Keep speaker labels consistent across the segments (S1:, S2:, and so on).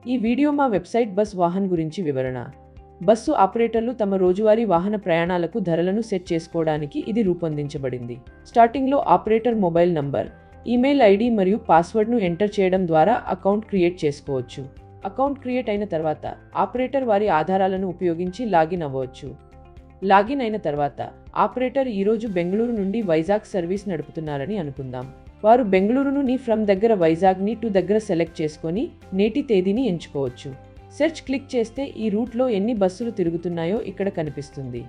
S1: ఈ వీడియో మా website bus Vahan గురించి వివరణ. బస్సు ఆపరేటర్లు తమ రోజువారీ వాహన ప్రయాణాలకు ధరలను సెట్ చేసుకోవడానికి ఇది రూపొందించబడింది. స్టార్టింగ్లో operator mobile number, email ID మరియు పాస్వర్డ్ను ఎంటర్ చేయడం ద్వారా అకౌంట్ క్రియేట్ చేసుకోవచ్చు. అకౌంట్ క్రియేట్ అయిన తర్వాత ఆపరేటర్ వారి ఆధారాలను ఉపయోగించి లాగిన్ అవ్వవచ్చు. లాగిన్ అయిన తర్వాత ఆపరేటర్ ఈరోజు బెంగళూరు నుండి వైజాగ్ సర్వీస్ నడుపుతున్నారని అనుకుందాం. వారు బెంగళూరును ఫ్రమ్ దగ్గర వైజాగ్ని టు దగ్గర సెలెక్ట్ చేసుకొని నేటి తేదీని ఎంచుకోవచ్చు. సెర్చ్ క్లిక్ చేస్తే ఈ రూట్లో ఎన్ని బస్సులు తిరుగుతున్నాయో ఇక్కడ కనిపిస్తుంది.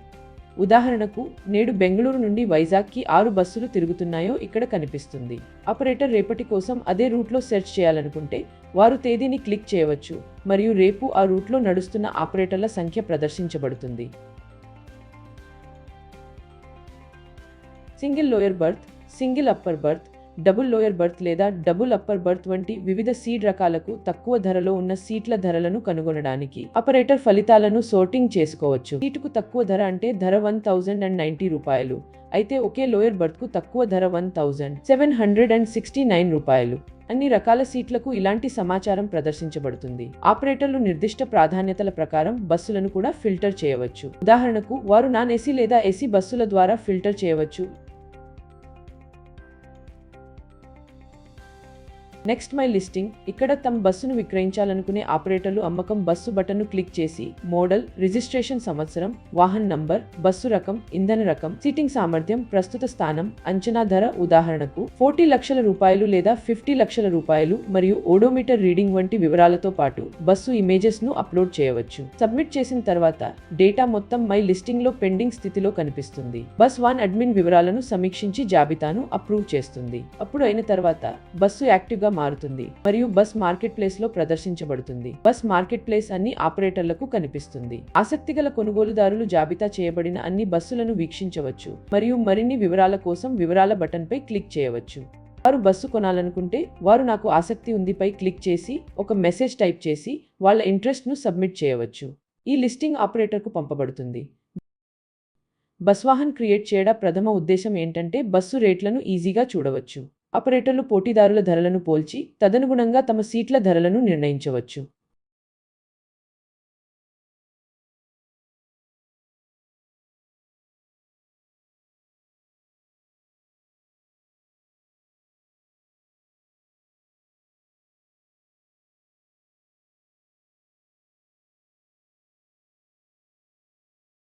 S1: ఉదాహరణకు నేడు బెంగళూరు నుండి వైజాగ్కి 6 బస్సులు తిరుగుతున్నాయో ఇక్కడ కనిపిస్తుంది. ఆపరేటర్ రేపటి కోసం అదే రూట్లో సెర్చ్ చేయాలనుకుంటే వారు తేదీని క్లిక్ చేయవచ్చు మరియు రేపు ఆ రూట్లో నడుస్తున్న ఆపరేటర్ల సంఖ్య ప్రదర్శించబడుతుంది. Single lower birth, single upper birth, double lower birth లేదా డబుల్ అప్పర్ బర్త్ వంటి వివిధ సీట్ రకాలకు తక్కువ ధరలో ఉన్న సీట్ల ధరలను కనుగొనడానికి ఆపరేటర్ ఫలితాలను సోర్టింగ్ చేసుకోవచ్చు. సీటుకు తక్కువ ధర అంటే ధర 1090 రూపాయలు అయితే ఒకే లోయర్ బర్త్కు తక్కువ ధర 1769 రూపాయలు. అన్ని రకాల సీట్లకు ఇలాంటి సమాచారం ప్రదర్శించబడుతుంది. ఆపరేటర్లు నిర్దిష్ట ప్రాధాన్యతల ప్రకారం బస్సులను కూడా ఫిల్టర్ చేయవచ్చు. ఉదాహరణకు వారు నాన్ ఏసీ లేదా ఏసీ బస్సుల ద్వారా ఫిల్టర్ చేయవచ్చు. Next my listing. ఇక్కడ తమ బస్సును విక్రయించాలనుకునే ఆపరేటర్లు అమ్మకం బస్సు బటన్ను క్లిక్ చేసి మోడల్, రిజిస్ట్రేషన్ సంవత్సరం, వాహన్ నంబర్, బస్సు రకం, ఇంధన రకం, సీటింగ్ సామర్థ్యం, ప్రస్తుత స్థానం, అంచనా ధర ఉదాహరణకు 40 లక్షల రూపాయలు లేదా 50 లక్షల రూపాయలు మరియు ఓడోమీటర్ రీడింగ్ వంటి వివరాలతో పాటు బస్సు ఇమేజెస్ ను అప్లోడ్ చేయవచ్చు. సబ్మిట్ చేసిన తర్వాత డేటా మొత్తం మై లిస్టింగ్ లో పెండింగ్ స్థితిలో కనిపిస్తుంది. బస్ వాన్ అడ్మిన్ వివరాలను సమీక్షించి జాబితాను అప్రూవ్ చేస్తుంది. అప్పుడు అయిన తర్వాత బస్సు యాక్టివ్ గా మారుతుంది మరియు బస్ మార్కెట్ ప్లేస్ లో ప్రదర్శించబడుతుంది. బస్ మార్కెట్ ప్లేస్ అన్ని ఆపరేటర్లకు కనిపిస్తుంది. ఆసక్తిగల కొనుగోలుదారులు జాబితా చేయబడిన అన్ని బస్సులను వీక్షించవచ్చు మరియు మరిన్ని వివరాల కోసం వివరాల బటన్ పై క్లిక్ చేయవచ్చు. వారు బస్సు కొనాలనుకుంటే వారు నాకు ఆసక్తి ఉంది పై క్లిక్ చేసి ఒక మెసేజ్ టైప్ చేసి వాళ్ళ ఇంట్రెస్ట్ ను సబ్మిట్ చేయవచ్చు. ఈ లిస్టింగ్ ఆపరేటర్కు పంపబడుతుంది. బస్ వాహన్ క్రియేట్ చేయడం ప్రథమ ఉద్దేశం ఏంటంటే బస్సు రేట్లను ఈజీగా చూడవచ్చు. ఆపరేటర్లు పోటీదారుల ధరలను పోల్చి తదనుగుణంగా తమ సీట్ల ధరలను నిర్ణయించవచ్చు.